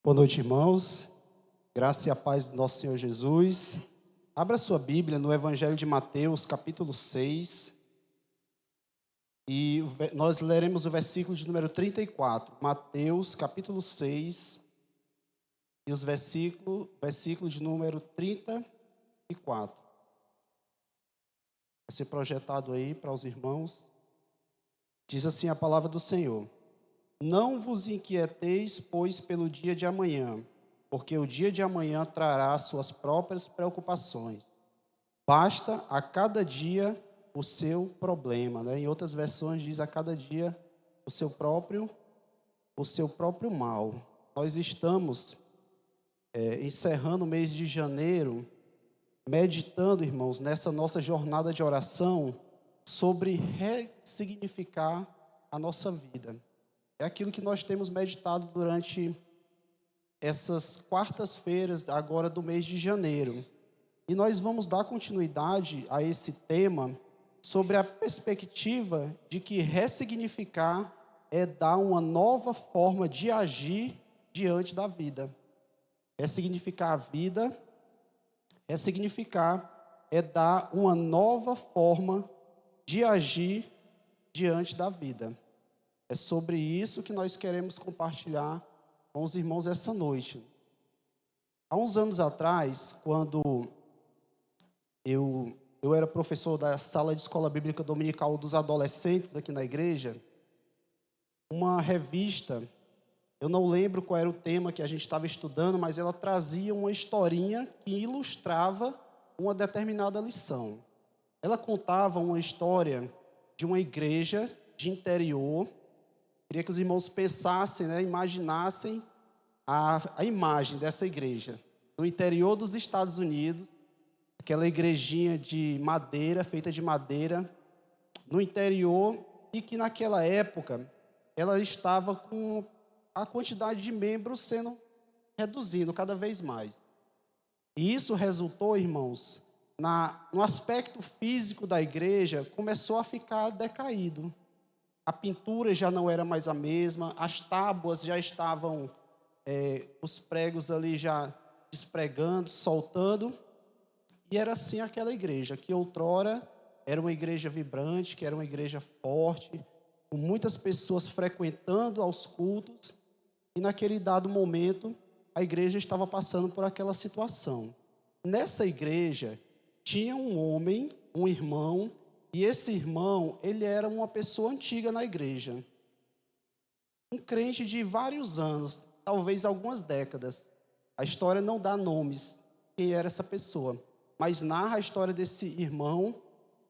Boa noite, irmãos. Graça e a paz do nosso Senhor Jesus. Abra sua Bíblia no Evangelho de Mateus, capítulo 6. E nós leremos o versículo de número 34. Mateus, capítulo 6. E os versículo de número 34. Vai ser projetado aí para os irmãos. Diz assim a palavra do Senhor: Não vos inquieteis, pois, pelo dia de amanhã, porque o dia de amanhã trará suas próprias preocupações. Basta a cada dia o seu problema, né? Em outras versões diz a cada dia o seu próprio mal. Nós estamos encerrando o mês de janeiro, meditando, irmãos, nessa nossa jornada de oração sobre ressignificar a nossa vida. É aquilo que nós temos meditado durante essas quartas-feiras agora do mês de janeiro. E nós vamos dar continuidade a esse tema sobre a perspectiva de que ressignificar é dar uma nova forma de agir diante da vida. Ressignificar a vida, ressignificar é dar uma nova forma de agir diante da vida. É sobre isso que nós queremos compartilhar com os irmãos essa noite. Há uns anos atrás, quando eu era professor da sala de escola bíblica dominical dos adolescentes aqui na igreja, uma revista, eu não lembro qual era o tema que a gente estava estudando, mas ela trazia uma historinha que ilustrava uma determinada lição. Ela contava uma história de uma igreja de interior. Queria que os irmãos pensassem, imaginassem a imagem dessa igreja no interior dos Estados Unidos, aquela igrejinha de madeira, feita de madeira, no interior, e que naquela época ela estava com a quantidade de membros sendo reduzindo cada vez mais. E isso resultou, irmãos, no aspecto físico da igreja, começou a ficar decaído. A pintura já não era mais a mesma, as tábuas já estavam, os pregos ali já despregando, soltando. E era assim aquela igreja, que outrora era uma igreja vibrante, que era uma igreja forte, com muitas pessoas frequentando aos cultos. E naquele dado momento, a igreja estava passando por aquela situação. Nessa igreja, tinha um homem, um irmão, e esse irmão, ele era uma pessoa antiga na igreja. Um crente de vários anos, talvez algumas décadas. A história não dá nomes, quem era essa pessoa, mas narra a história desse irmão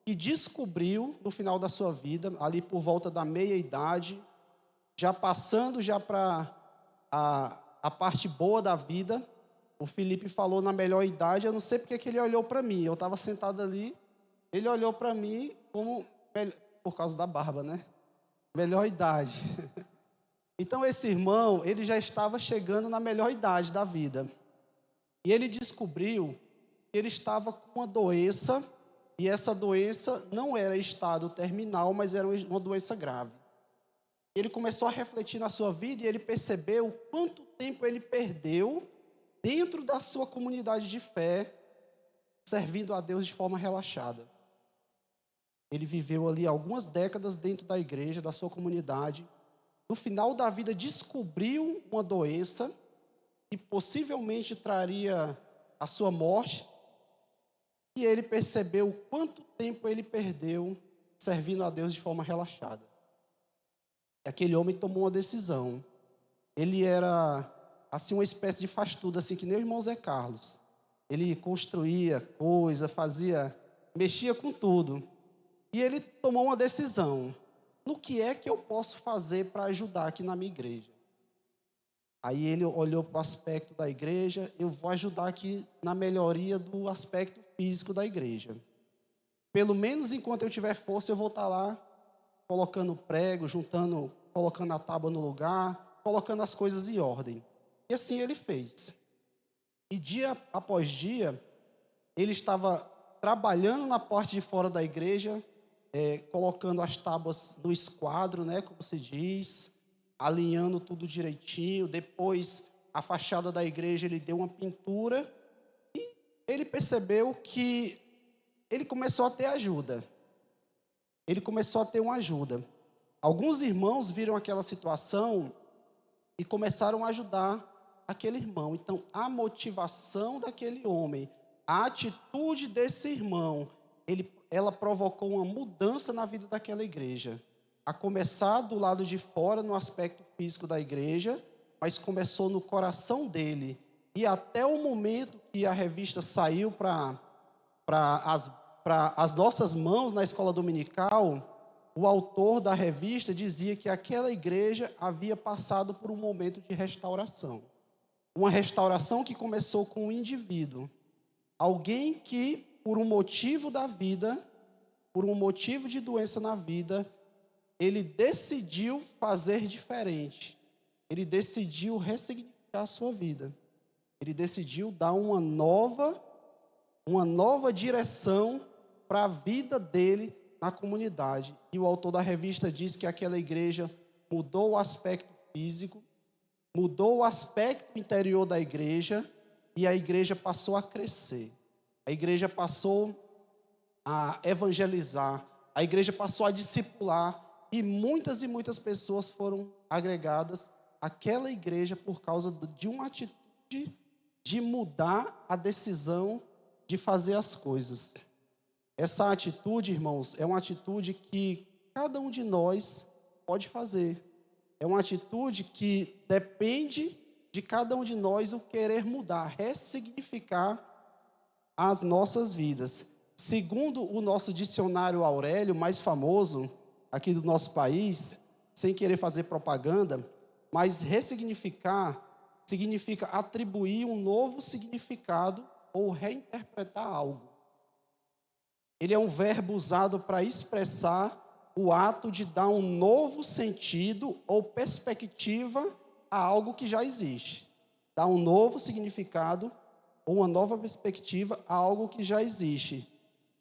que descobriu no final da sua vida, ali por volta da meia-idade, já passando já para a parte boa da vida. O Felipe falou na melhor idade, eu não sei porque que ele olhou para mim, eu estava sentado ali, ele olhou para mim como, por causa da barba, melhor idade. Então esse irmão, ele já estava chegando na melhor idade da vida. E ele descobriu que ele estava com uma doença, e essa doença não era estado terminal, mas era uma doença grave. Ele começou a refletir na sua vida e ele percebeu quanto tempo ele perdeu dentro da sua comunidade de fé, servindo a Deus de forma relaxada. Ele viveu ali algumas décadas dentro da igreja, da sua comunidade. No final da vida, descobriu uma doença que possivelmente traria a sua morte. E ele percebeu quanto tempo ele perdeu servindo a Deus de forma relaxada. Aquele homem tomou uma decisão. Ele era, assim, uma espécie de faz-tudo, assim, que nem o irmão Zé Carlos. Ele construía coisa, mexia com tudo. E ele tomou uma decisão. No que é que eu posso fazer para ajudar aqui na minha igreja? Aí ele olhou para o aspecto da igreja, eu vou ajudar aqui na melhoria do aspecto físico da igreja. Pelo menos enquanto eu tiver força, eu vou estar lá colocando prego, colocando a tábua no lugar, colocando as coisas em ordem. E assim ele fez. E dia após dia, ele estava trabalhando na parte de fora da igreja, colocando as tábuas no esquadro, como se diz, alinhando tudo direitinho. Depois a fachada da igreja, ele deu uma pintura e ele percebeu que ele começou a ter ajuda. Ele começou a ter uma ajuda. Alguns irmãos viram aquela situação e começaram a ajudar aquele irmão. Então, a motivação daquele homem, a atitude desse irmão, ela provocou uma mudança na vida daquela igreja. A começar do lado de fora, no aspecto físico da igreja, mas começou no coração dele. E até o momento que a revista saiu para as nossas mãos na escola dominical, o autor da revista dizia que aquela igreja havia passado por um momento de restauração. Uma restauração que começou com um indivíduo. Alguém que, por um motivo da vida, por um motivo de doença na vida, ele decidiu fazer diferente. Ele decidiu ressignificar a sua vida. Ele decidiu dar uma nova direção para a vida dele na comunidade. E o autor da revista diz que aquela igreja mudou o aspecto físico, mudou o aspecto interior da igreja, e a igreja passou a crescer. A igreja passou a evangelizar, a igreja passou a discipular, e muitas pessoas foram agregadas àquela igreja por causa de uma atitude de mudar a decisão de fazer as coisas. Essa atitude, irmãos, é uma atitude que cada um de nós pode fazer. É uma atitude que depende de cada um de nós o querer mudar, ressignificar as nossas vidas. Segundo o nosso dicionário Aurélio, mais famoso aqui do nosso país, sem querer fazer propaganda, mas ressignificar significa atribuir um novo significado ou reinterpretar algo. Ele é um verbo usado para expressar o ato de dar um novo sentido ou perspectiva a algo que já existe. Dar um novo significado ou uma nova perspectiva a algo que já existe.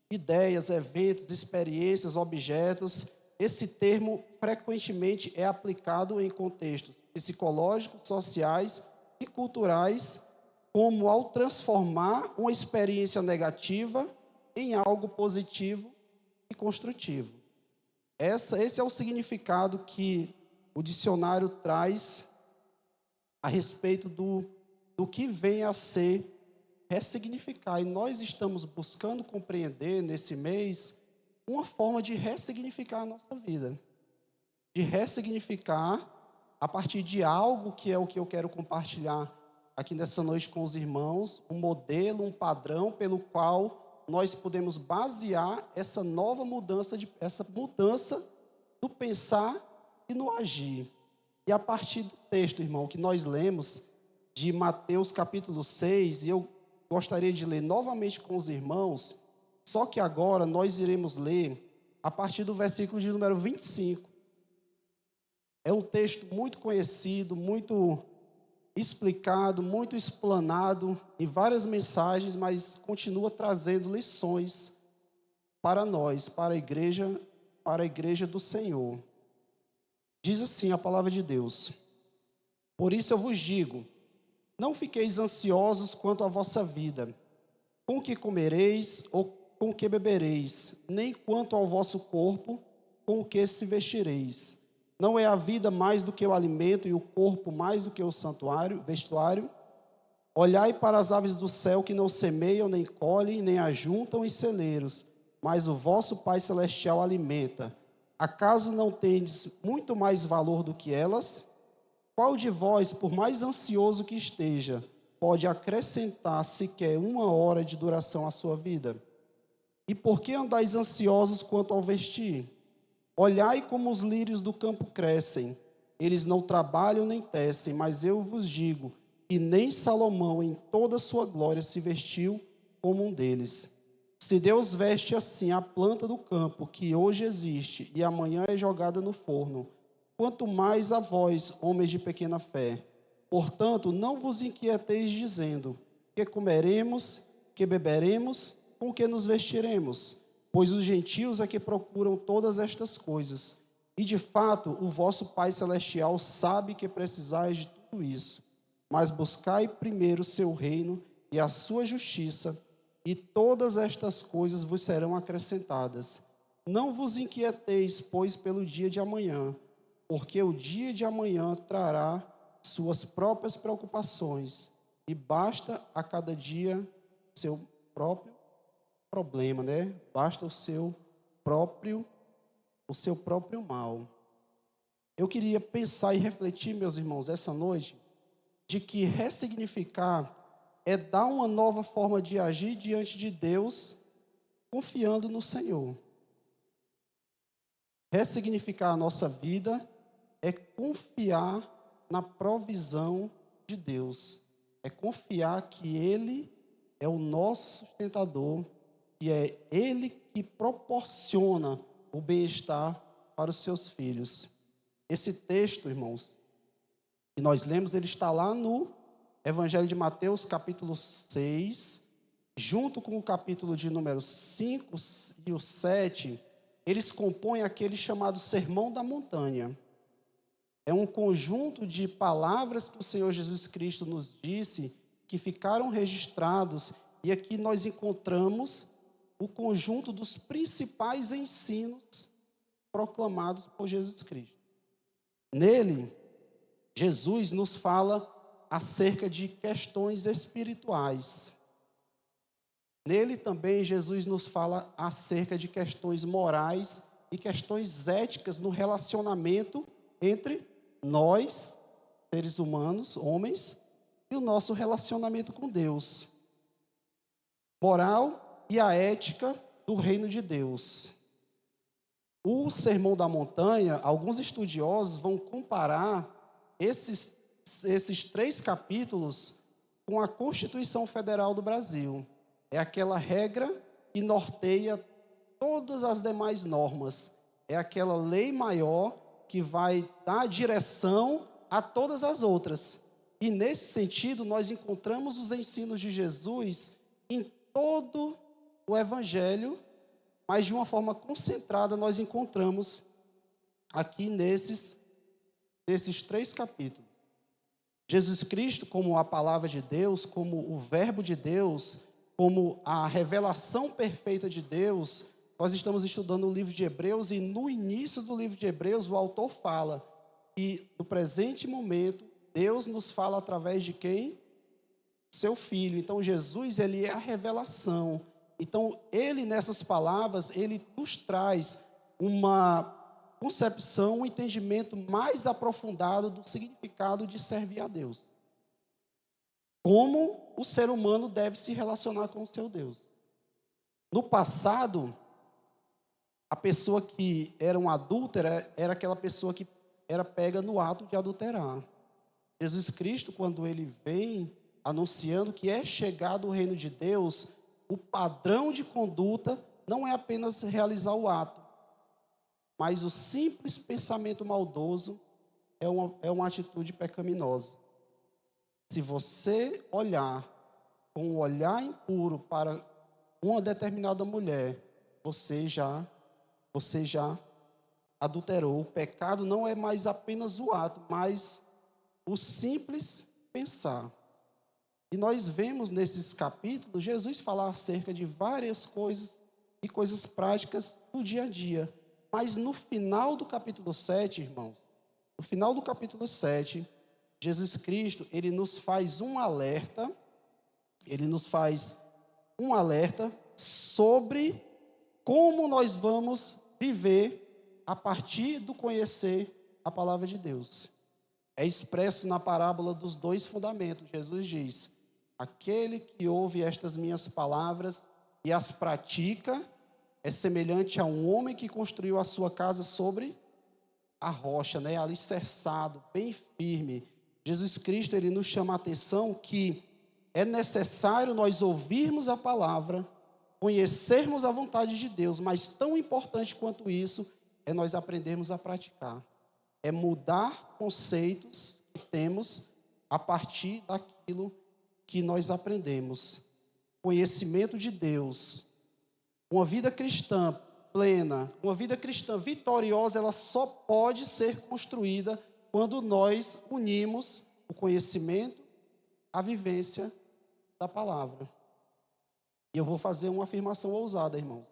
Ideias, eventos, experiências, objetos. Esse termo frequentemente é aplicado em contextos psicológicos, sociais e culturais, como ao transformar uma experiência negativa em algo positivo e construtivo. Esse é o significado que o dicionário traz a respeito do que vem a ser ressignificar. E nós estamos buscando compreender nesse mês uma forma de ressignificar a nossa vida. De ressignificar a partir de algo que é o que eu quero compartilhar aqui nessa noite com os irmãos, um modelo, um padrão pelo qual nós podemos basear essa nova mudança, essa mudança no pensar e no agir. E a partir do texto, irmão, que nós lemos, de Mateus capítulo 6, e eu gostaria de ler novamente com os irmãos, só que agora nós iremos ler a partir do versículo de número 25. É um texto muito conhecido, muito explicado, muito explanado em várias mensagens, mas continua trazendo lições para nós, para a igreja do Senhor. Diz assim a palavra de Deus: por isso eu vos digo, não fiqueis ansiosos quanto à vossa vida, com o que comereis ou com o que bebereis, nem quanto ao vosso corpo, com o que se vestireis. Não é a vida mais do que o alimento e o corpo mais do que o vestuário? Olhai para as aves do céu que não semeiam, nem colhem, nem ajuntam em celeiros, mas o vosso Pai Celestial alimenta. Acaso não tendes muito mais valor do que elas? Qual de vós, por mais ansioso que esteja, pode acrescentar sequer 1 hora de duração à sua vida? E por que andais ansiosos quanto ao vestir? Olhai como os lírios do campo crescem. Eles não trabalham nem tecem, mas eu vos digo que nem Salomão em toda a sua glória se vestiu como um deles. Se Deus veste assim a planta do campo, que hoje existe e amanhã é jogada no forno, quanto mais a vós, homens de pequena fé. Portanto, não vos inquieteis dizendo, que comeremos, que beberemos, com que nos vestiremos? Pois os gentios é que procuram todas estas coisas. E de fato, o vosso Pai Celestial sabe que precisais de tudo isso. mas buscai primeiro o seu reino e a sua justiça, e todas estas coisas vos serão acrescentadas. Não vos inquieteis, pois, pelo dia de amanhã, porque o dia de amanhã trará suas próprias preocupações, e basta a cada dia seu próprio problema, né? Basta o seu próprio mal. Eu queria pensar e refletir, meus irmãos, essa noite, de que ressignificar é dar uma nova forma de agir diante de Deus, confiando no Senhor. Ressignificar a nossa vida é confiar na provisão de Deus. É confiar que Ele é o nosso sustentador, que é Ele que proporciona o bem-estar para os seus filhos. Esse texto, irmãos, que nós lemos, ele está lá no Evangelho de Mateus, capítulo 6, junto com o capítulo de número 5 e o 7, eles compõem aquele chamado Sermão da Montanha. É um conjunto de palavras que o Senhor Jesus Cristo nos disse, que ficaram registrados, e aqui nós encontramos o conjunto dos principais ensinos proclamados por Jesus Cristo. Nele, Jesus nos fala acerca de questões espirituais. Nele também, Jesus nos fala acerca de questões morais e questões éticas no relacionamento entre nós, seres humanos, homens, e o nosso relacionamento com Deus. Moral e a ética do reino de Deus. O Sermão da Montanha, alguns estudiosos vão comparar esses 3 capítulos com a Constituição Federal do Brasil. É aquela regra que norteia todas as demais normas. É aquela lei maior que vai dar direção a todas as outras. E nesse sentido, nós encontramos os ensinos de Jesus em todo o Evangelho, mas de uma forma concentrada nós encontramos aqui nesses 3 capítulos. Jesus Cristo, como a palavra de Deus, como o verbo de Deus, como a revelação perfeita de Deus, nós estamos estudando o livro de Hebreus, e no início do livro de Hebreus, o autor fala que no presente momento, Deus nos fala através de quem? Seu Filho. Então, Jesus, ele é a revelação. Então, ele, nessas palavras, ele nos traz uma concepção, um entendimento mais aprofundado do significado de servir a Deus. Como o ser humano deve se relacionar com o seu Deus. No passado, a pessoa que era uma adúltera era aquela pessoa que era pega no ato de adulterar. Jesus Cristo, quando ele vem anunciando que é chegado o reino de Deus, o padrão de conduta não é apenas realizar o ato, mas o simples pensamento maldoso é uma atitude pecaminosa. Se você olhar com um olhar impuro para uma determinada mulher, você já adulterou. O pecado não é mais apenas o ato, mas o simples pensar. E nós vemos nesses capítulos Jesus falar acerca de várias coisas e coisas práticas do dia a dia. Mas no final do capítulo 7, irmãos, no final do capítulo 7, Jesus Cristo, ele nos faz um alerta, sobre como nós vamos viver a partir do conhecer a palavra de Deus. É expresso na parábola dos 2 fundamentos. Jesus diz: aquele que ouve estas minhas palavras e as pratica é semelhante a um homem que construiu a sua casa sobre a rocha, né? Alicerçado, bem firme. Jesus Cristo, ele nos chama a atenção que é necessário nós ouvirmos a palavra, conhecermos a vontade de Deus, mas tão importante quanto isso é nós aprendermos a praticar. É mudar conceitos que temos a partir daquilo que nós aprendemos. Conhecimento de Deus. Uma vida cristã plena, uma vida cristã vitoriosa, ela só pode ser construída quando nós unimos o conhecimento a vivência da palavra. E eu vou fazer uma afirmação ousada, irmãos.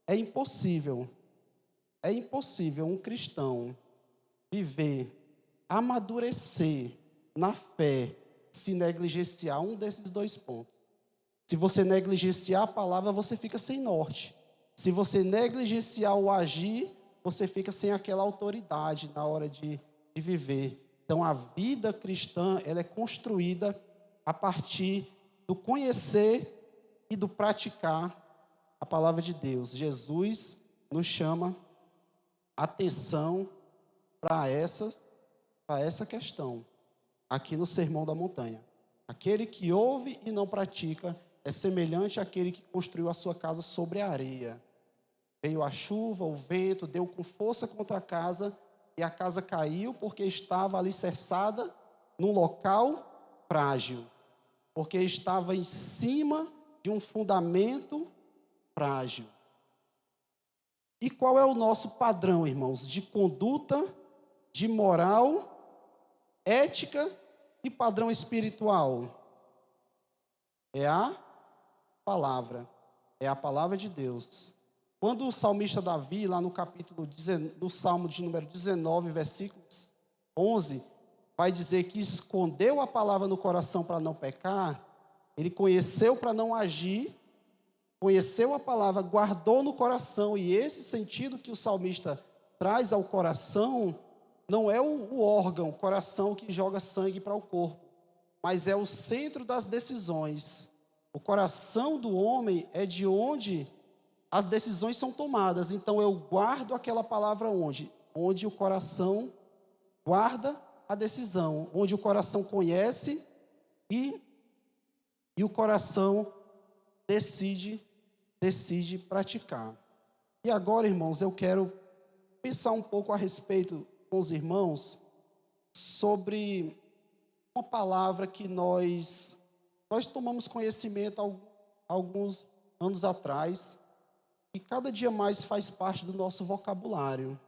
É impossível um cristão viver, amadurecer na fé, se negligenciar um desses dois pontos. Se você negligenciar a palavra, você fica sem norte. Se você negligenciar o agir, você fica sem aquela autoridade na hora de viver. Então, a vida cristã, ela é construída a partir do conhecer e do praticar a palavra de Deus. Jesus nos chama atenção para essa questão, aqui no Sermão da Montanha. Aquele que ouve e não pratica é semelhante àquele que construiu a sua casa sobre a areia. Veio a chuva, o vento, deu com força contra a casa, e a casa caiu porque estava alicerçada num local frágil, porque estava em cima de um fundamento frágil. E qual é o nosso padrão, irmãos, de conduta, de moral, ética e padrão espiritual? É a palavra, é a palavra de Deus. Quando o salmista Davi, lá no Salmo de número 19, versículos 11, vai dizer que escondeu a palavra no coração para não pecar, ele conheceu para não agir, conheceu a palavra, guardou no coração, e esse sentido que o salmista traz ao coração, não é o órgão, o coração que joga sangue para o corpo, mas é o centro das decisões. O coração do homem é de onde as decisões são tomadas. Então eu guardo aquela palavra onde? Onde o coração guarda a decisão, onde o coração conhece e o coração decide praticar. E agora, irmãos, eu quero pensar um pouco a respeito com os irmãos sobre uma palavra que nós tomamos conhecimento há alguns anos atrás, e cada dia mais faz parte do nosso vocabulário.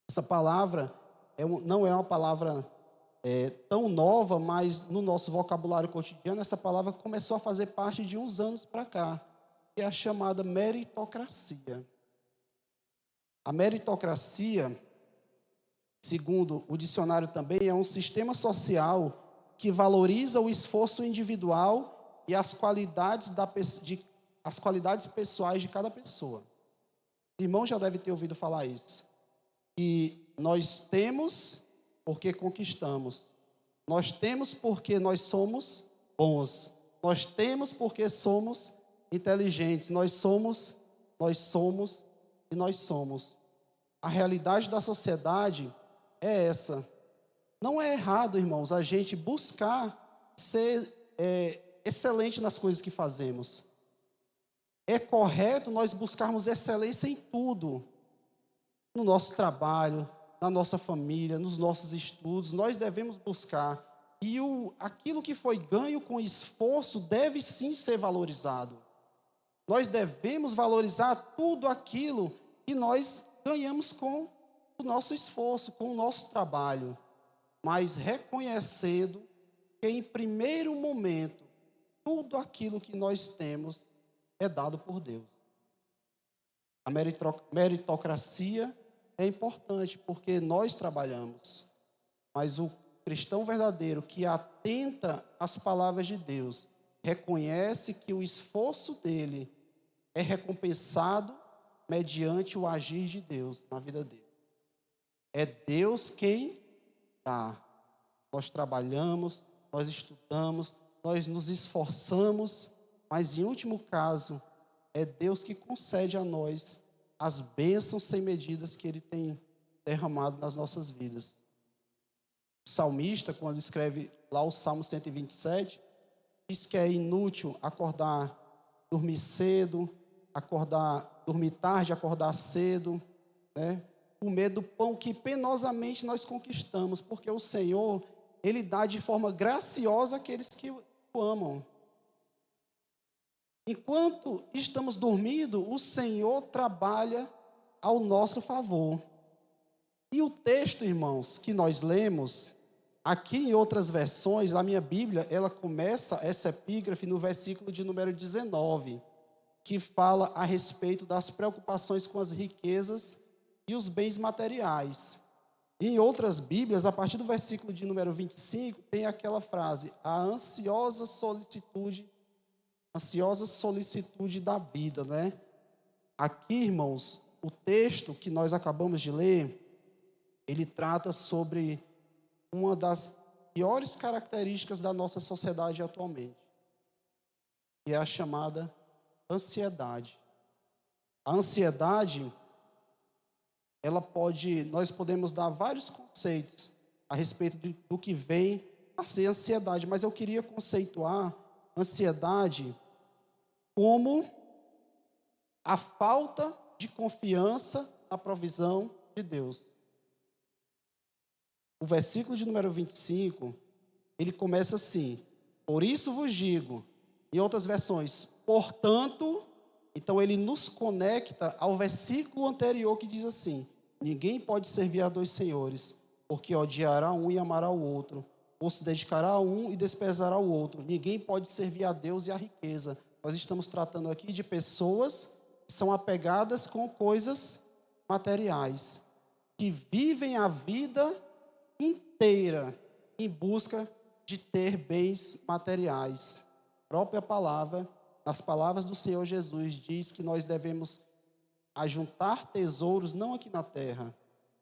Essa palavra não é uma palavra tão nova, mas no nosso vocabulário cotidiano, essa palavra começou a fazer parte de uns anos para cá, que é a chamada meritocracia. A meritocracia, segundo o dicionário também, é um sistema social que valoriza o esforço individual e as qualidades pessoais de cada pessoa. O irmão já deve ter ouvido falar isso. E nós temos porque conquistamos. Nós temos porque nós somos bons. Nós temos porque somos inteligentes. Nós somos. A realidade da sociedade é essa. Não é errado, irmãos, a gente buscar ser excelente nas coisas que fazemos. É correto nós buscarmos excelência em tudo. No nosso trabalho, na nossa família, nos nossos estudos, nós devemos buscar. E aquilo que foi ganho com esforço deve sim ser valorizado. Nós devemos valorizar tudo aquilo que nós ganhamos com o nosso esforço, com o nosso trabalho, mas reconhecendo que em primeiro momento, tudo aquilo que nós temos é dado por Deus. A meritocracia é importante porque nós trabalhamos, mas o cristão verdadeiro que atenta às palavras de Deus, reconhece que o esforço dele é recompensado mediante o agir de Deus na vida dele. É Deus quem dá. Nós trabalhamos, nós estudamos, nós nos esforçamos, mas em último caso, é Deus que concede a nós as bênçãos sem medidas que Ele tem derramado nas nossas vidas. O salmista, quando escreve lá o Salmo 127, diz que é inútil acordar, dormir cedo, dormir tarde, acordar cedo, né? Comer do pão que penosamente nós conquistamos, porque o Senhor, Ele dá de forma graciosa àqueles que o amam. Enquanto estamos dormindo, o Senhor trabalha ao nosso favor. E o texto, irmãos, que nós lemos, Aqui em outras versões, a minha Bíblia, ela começa essa epígrafe no versículo de número 19, que fala a respeito das preocupações com as riquezas e os bens materiais. Em outras Bíblias, a partir do versículo de número 25, tem aquela frase: a ansiosa solicitude da vida, né? Aqui, irmãos, o texto que nós acabamos de ler, ele trata sobre uma das piores características da nossa sociedade atualmente, que é a chamada ansiedade. A ansiedade, nós podemos dar vários conceitos a respeito do que vem a ser ansiedade, mas eu queria conceituar ansiedade como a falta de confiança na provisão de Deus. O versículo de número 25, ele começa assim: por isso vos digo, em outras versões, portanto. Então ele nos conecta ao versículo anterior que diz assim: ninguém pode servir a dois senhores, porque odiará um e amará o outro, ou se dedicará a um e desprezará o outro. Ninguém pode servir a Deus e à riqueza. Nós estamos tratando aqui de pessoas que são apegadas com coisas materiais, que vivem a vida inteira em busca de ter bens materiais. A própria palavra, nas palavras do Senhor Jesus, diz que nós devemos ajuntar tesouros não aqui na terra,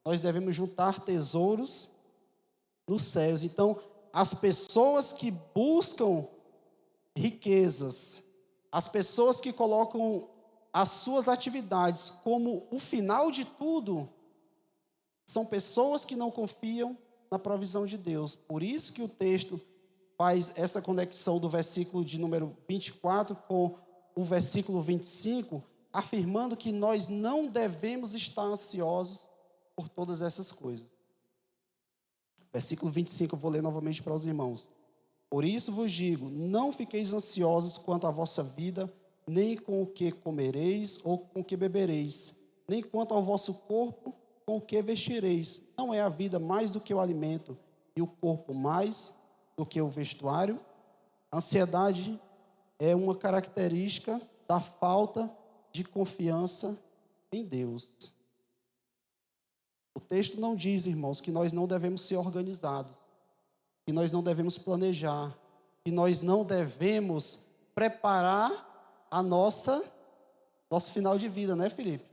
nós devemos juntar tesouros nos céus. Então, as pessoas que buscam riquezas, as pessoas que colocam as suas atividades como o final de tudo, são pessoas que não confiam na provisão de Deus. Por isso que o texto faz essa conexão do versículo de número 24 com o versículo 25, afirmando que nós não devemos estar ansiosos por todas essas coisas. Versículo 25, eu vou ler novamente para os irmãos. Por isso vos digo, não fiqueis ansiosos quanto à vossa vida, nem com o que comereis ou com o que bebereis, nem quanto ao vosso corpo, com o que vestireis. Não é a vida mais do que o alimento, e o corpo mais do que o vestuário? A ansiedade é uma característica da falta de confiança em Deus. O texto não diz, irmãos, que nós não devemos ser organizados, que nós não devemos planejar, que nós não devemos preparar nosso final de vida, né, Felipe?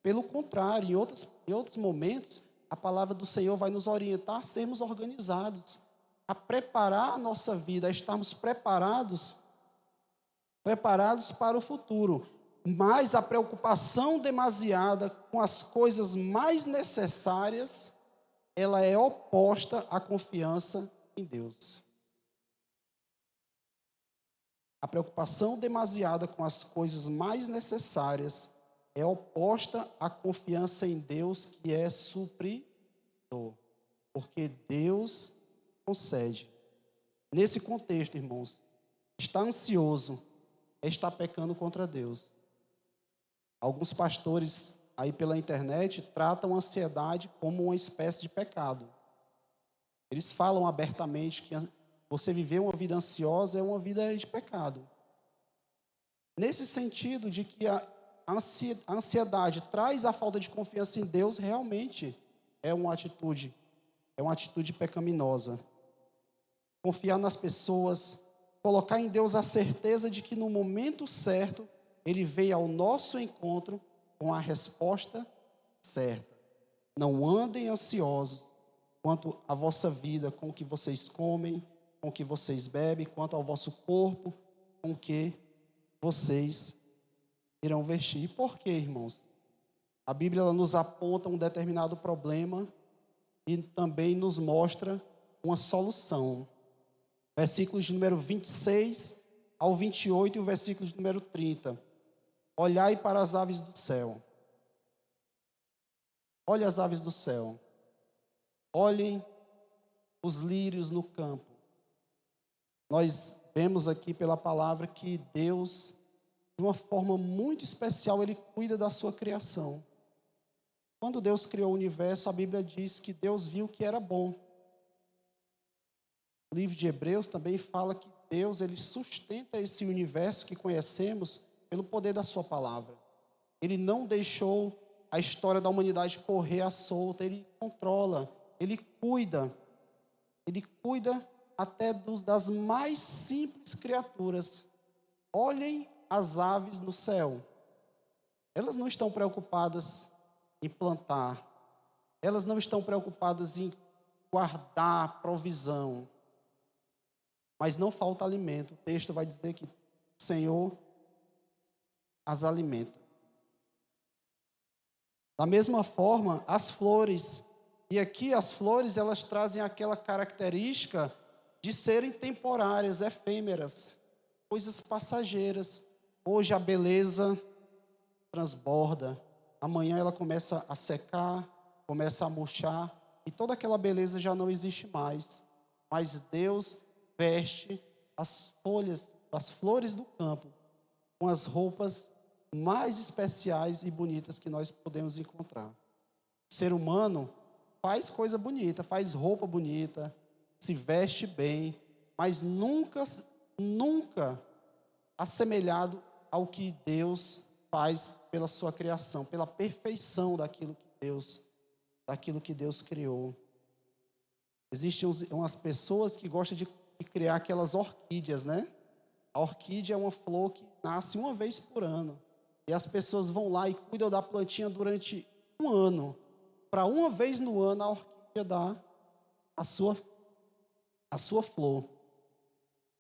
Pelo contrário, em outros momentos, a palavra do Senhor vai nos orientar a sermos organizados, a preparar a nossa vida, a estarmos preparados para o futuro. Mas a preocupação demasiada com as coisas mais necessárias, ela é oposta à confiança em Deus. A preocupação demasiada com as coisas mais necessárias é oposta à confiança em Deus, que é supridor. Porque Deus concede. Nesse contexto, irmãos, estar ansioso é estar pecando contra Deus. Alguns pastores aí pela internet tratam a ansiedade como uma espécie de pecado. Eles falam abertamente que você viver uma vida ansiosa é uma vida de pecado. Nesse sentido de que a ansiedade traz a falta de confiança em Deus, realmente é uma atitude pecaminosa. Confiar nas pessoas, colocar em Deus a certeza de que no momento certo, Ele vem ao nosso encontro com a resposta certa. Não andem ansiosos quanto à vossa vida, com o que vocês comem, com o que vocês bebem, quanto ao vosso corpo, com o que vocês irão vestir. Por quê, irmãos? A Bíblia ela nos aponta um determinado problema e também nos mostra uma solução. Versículos de número 26 ao 28 e o versículo de número 30. Olhai para as aves do céu. Olhe as aves do céu. Olhem os lírios no campo. Nós vemos aqui pela palavra que Deus, de uma forma muito especial, Ele cuida da sua criação. Quando Deus criou o universo, a Bíblia diz que Deus viu que era bom. O livro de Hebreus também fala que Deus, ele sustenta esse universo que conhecemos pelo poder da sua palavra. Ele não deixou a história da humanidade correr à solta, ele controla, ele cuida até das mais simples criaturas. Olhem as aves no céu. Elas não estão preocupadas em plantar, elas não estão preocupadas em guardar provisão, mas não falta alimento. O texto vai dizer que o Senhor as alimenta. Da mesma forma, as flores, e aqui as flores, elas trazem aquela característica de serem temporárias, efêmeras, coisas passageiras. Hoje a beleza transborda, amanhã ela começa a secar, começa a murchar, e toda aquela beleza já não existe mais. Mas Deus veste as folhas, as flores do campo, com as roupas mais especiais e bonitas que nós podemos encontrar. O ser humano faz coisa bonita, faz roupa bonita, se veste bem, mas nunca assemelhado ao que Deus faz pela sua criação, pela perfeição daquilo que Deus criou. Existem umas pessoas que gostam de criar aquelas orquídeas, né? A orquídea é uma flor que nasce uma vez por ano. E as pessoas vão lá e cuidam da plantinha durante um ano. Para uma vez no ano a orquídea dar a sua flor.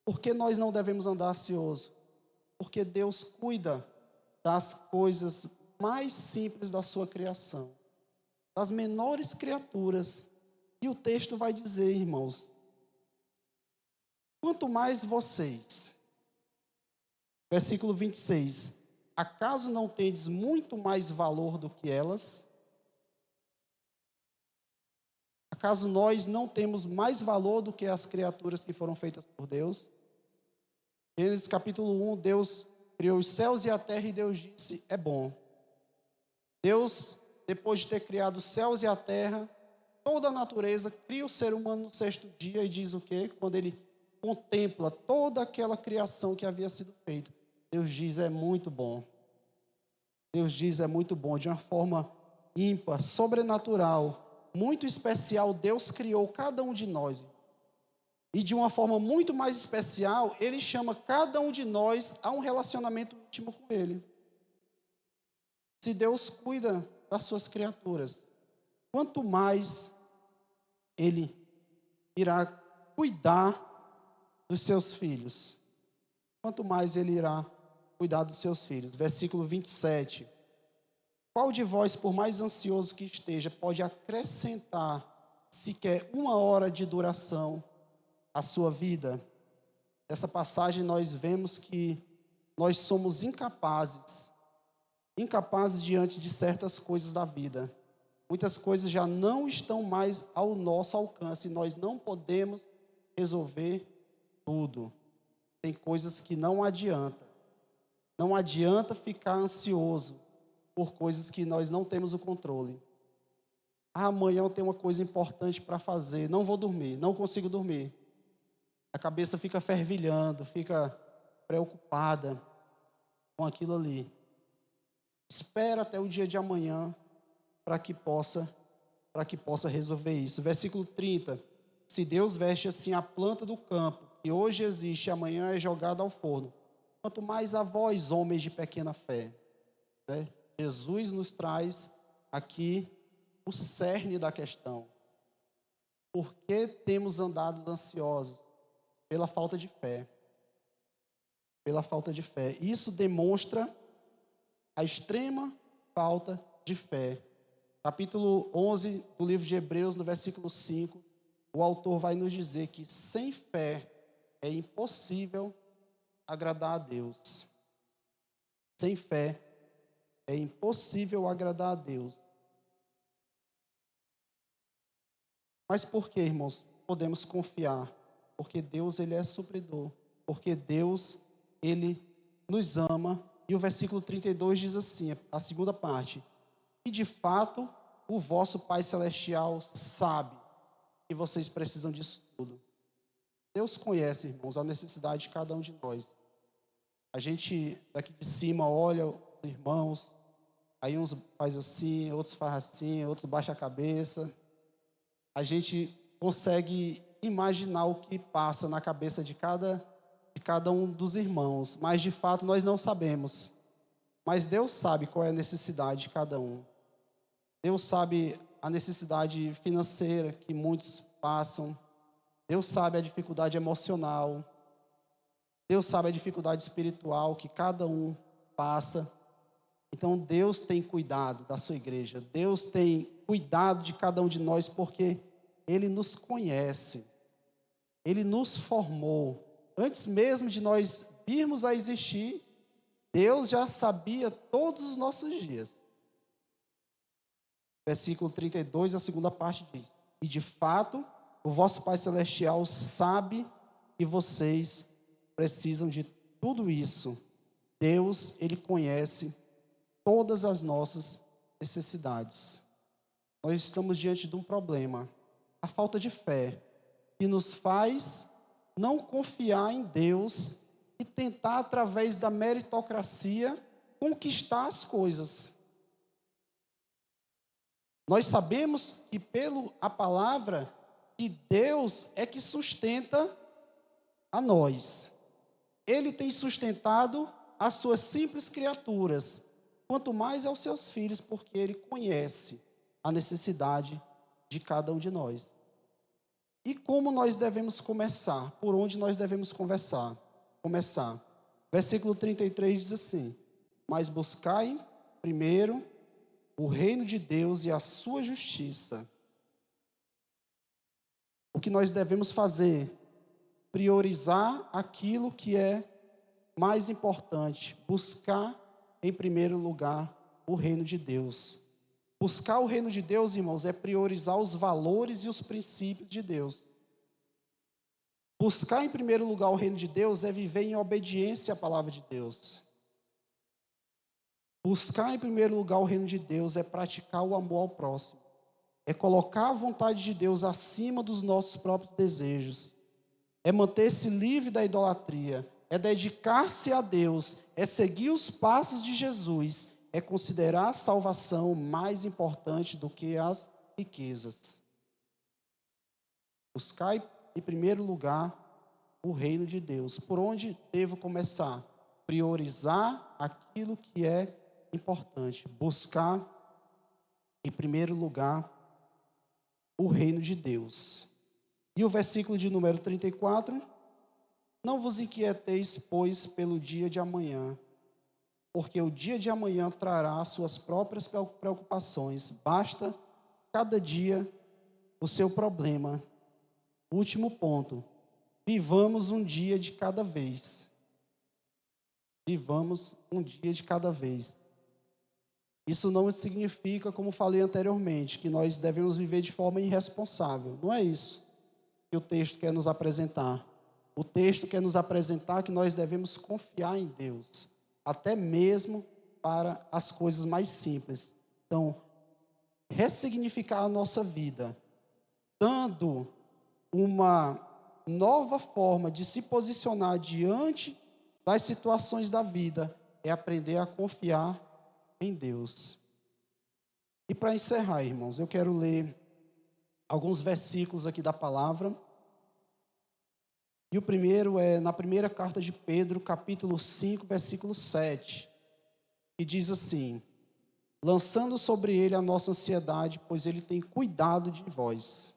Por que nós não devemos andar ansiosos? Porque Deus cuida das coisas mais simples da sua criação, das menores criaturas. E o texto vai dizer, irmãos, quanto mais vocês, versículo 26, acaso não tendes muito mais valor do que elas? Acaso nós não temos mais valor do que as criaturas que foram feitas por Deus? Gênesis capítulo 1, Deus criou os céus e a terra e Deus disse, é bom. Deus, depois de ter criado os céus e a terra, toda a natureza, cria o ser humano no sexto dia e diz o quê? Quando ele contempla toda aquela criação que havia sido feita, Deus diz, é muito bom. Deus diz, é muito bom, de uma forma ímpar, sobrenatural, muito especial, Deus criou cada um de nós. E de uma forma muito mais especial, Ele chama cada um de nós a um relacionamento íntimo com Ele. Se Deus cuida das suas criaturas, quanto mais Ele irá cuidar dos seus filhos. Quanto mais Ele irá cuidar dos seus filhos. Versículo 27. Qual de vós, por mais ansioso que esteja, pode acrescentar sequer 1 hora de duração à sua vida? Nessa passagem nós vemos que nós somos incapazes diante de certas coisas da vida. Muitas coisas já não estão mais ao nosso alcance, nós não podemos resolver tudo. Tem coisas que não adianta. Não adianta ficar ansioso por coisas que nós não temos o controle. Amanhã eu tenho uma coisa importante para fazer, não vou dormir, não consigo dormir. A cabeça fica fervilhando, fica preocupada com aquilo ali. Espera até o dia de amanhã para que possa resolver isso. Versículo 30. Se Deus veste assim a planta do campo, que hoje existe e amanhã é jogada ao forno, quanto mais a vós, homens de pequena fé. Né? Jesus nos traz aqui o cerne da questão. Por que temos andado ansiosos? Pela falta de fé. Pela falta de fé. Isso demonstra a extrema falta de fé. Capítulo 11 do livro de Hebreus, no versículo 5, o autor vai nos dizer que sem fé é impossível agradar a Deus. Sem fé é impossível agradar a Deus. Mas por que, irmãos, podemos confiar? Porque Deus, Ele é supridor. Porque Deus, Ele nos ama. E o versículo 32 diz assim, a segunda parte. E de fato, o vosso Pai Celestial sabe que vocês precisam disso tudo. Deus conhece, irmãos, a necessidade de cada um de nós. A gente daqui de cima olha os irmãos, aí uns faz assim, outros faz assim, outros baixa a cabeça. A gente consegue imaginar o que passa na cabeça de cada um dos irmãos, mas de fato nós não sabemos. Mas Deus sabe qual é a necessidade de cada um. Deus sabe a necessidade financeira que muitos passam. Deus sabe a dificuldade emocional. Deus sabe a dificuldade espiritual que cada um passa. Então Deus tem cuidado da sua igreja. Deus tem cuidado de cada um de nós porque Ele nos conhece. Ele nos formou. Antes mesmo de nós virmos a existir, Deus já sabia todos os nossos dias. Versículo 32, a segunda parte diz: E de fato, o vosso Pai Celestial sabe que vocês precisam de tudo isso. Deus, Ele conhece todas as nossas necessidades. Nós estamos diante de um problema, a falta de fé, que nos faz não confiar em Deus e tentar, através da meritocracia, conquistar as coisas. Nós sabemos que, pela palavra, que Deus é que sustenta a nós. Ele tem sustentado as suas simples criaturas, quanto mais aos seus filhos, porque Ele conhece a necessidade de cada um de nós. E como nós devemos começar? Por onde nós devemos começar? Versículo 33 diz assim: Mas buscai primeiro o reino de Deus e a sua justiça. O que nós devemos fazer? Priorizar aquilo que é mais importante. Buscar, em primeiro lugar, o reino de Deus. Buscar o reino de Deus, irmãos, é priorizar os valores e os princípios de Deus. Buscar, em primeiro lugar, o reino de Deus é viver em obediência à palavra de Deus. Buscar, em primeiro lugar, o reino de Deus é praticar o amor ao próximo. É colocar a vontade de Deus acima dos nossos próprios desejos. É manter-se livre da idolatria. É dedicar-se a Deus. É seguir os passos de Jesus. É considerar a salvação mais importante do que as riquezas. Buscar, em primeiro lugar, o reino de Deus. Por onde devo começar? Priorizar aquilo que é importante. Buscar, em primeiro lugar, o reino de Deus. E o versículo de número 34: Não vos inquieteis, pois, pelo dia de amanhã, porque o dia de amanhã trará suas próprias preocupações. Basta cada dia o seu problema. Último ponto: vivamos um dia de cada vez. Vivamos um dia de cada vez. Isso não significa, como falei anteriormente, que nós devemos viver de forma irresponsável. Não é isso que o texto quer nos apresentar. O texto quer nos apresentar que nós devemos confiar em Deus, até mesmo para as coisas mais simples. Então, ressignificar a nossa vida, dando uma nova forma de se posicionar diante das situações da vida, é aprender a confiar em Deus. E para encerrar, irmãos, eu quero ler alguns versículos aqui da palavra. E o primeiro é na primeira carta de Pedro, capítulo 5, versículo 7, que diz assim: lançando sobre ele a nossa ansiedade, pois ele tem cuidado de vós.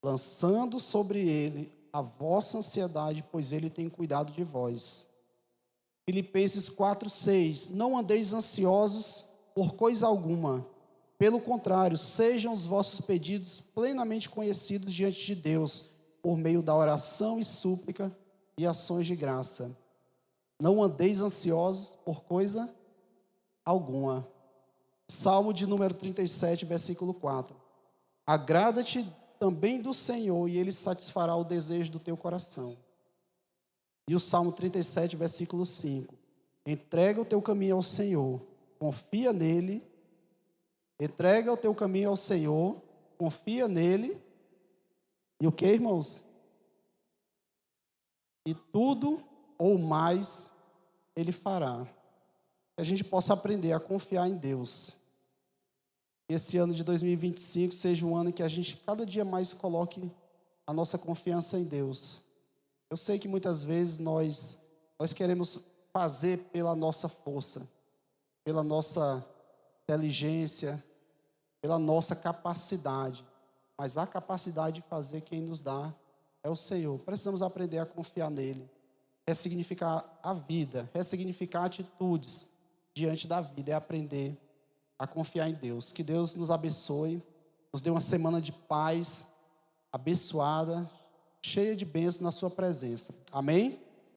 Lançando sobre ele a vossa ansiedade, pois ele tem cuidado de vós. Filipenses 4:6, não andeis ansiosos por coisa alguma. Pelo contrário, sejam os vossos pedidos plenamente conhecidos diante de Deus, por meio da oração e súplica e ações de graça. Não andeis ansiosos por coisa alguma. Salmo de número 37, versículo 4. Agrada-te também do Senhor, e Ele satisfará o desejo do teu coração. E o Salmo 37, versículo 5. Entrega o teu caminho ao Senhor, confia nele. Entrega o teu caminho ao Senhor, confia nele. E o que, irmãos? e tudo ou mais Ele fará. Que a gente possa aprender a confiar em Deus. Que esse ano de 2025 seja um ano em que a gente cada dia mais coloque a nossa confiança em Deus. Eu sei que muitas vezes nós queremos fazer pela nossa força, pela nossa inteligência, pela nossa capacidade. Mas a capacidade de fazer quem nos dá é o Senhor. Precisamos aprender a confiar nele, ressignificar a vida, ressignificar atitudes diante da vida, é aprender a confiar em Deus. Que Deus nos abençoe, nos dê uma semana de paz, abençoada, cheia de bênçãos na sua presença. Amém?